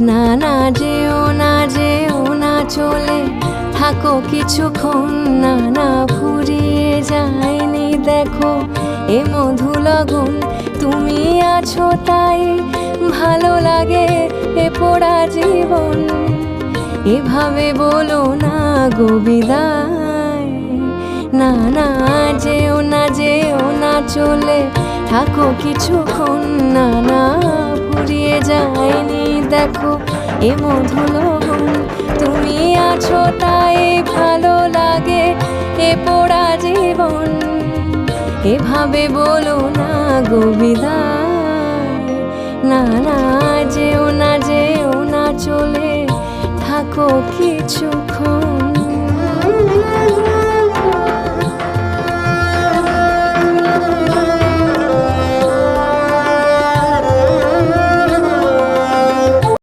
না না যেও না, যেও না চলে থাকো কিছুক্ষণ, না না ফুরিয়ে যায়নি দেখো এ মধু লগন। তুমি আছো তাই ভালো লাগে এ পোড়া জীবন, এভাবে বলো না গো বিদায়। না না যেও না, যেও না চলে থাকো কিছুক্ষণ, না না ফুরিয়ে যায়নি দেখো এ মধু লগন। তুমি আছো তাই ভালো লাগে এ পোড়া জীবন, এভাবে বলো না গো বিদায়। না না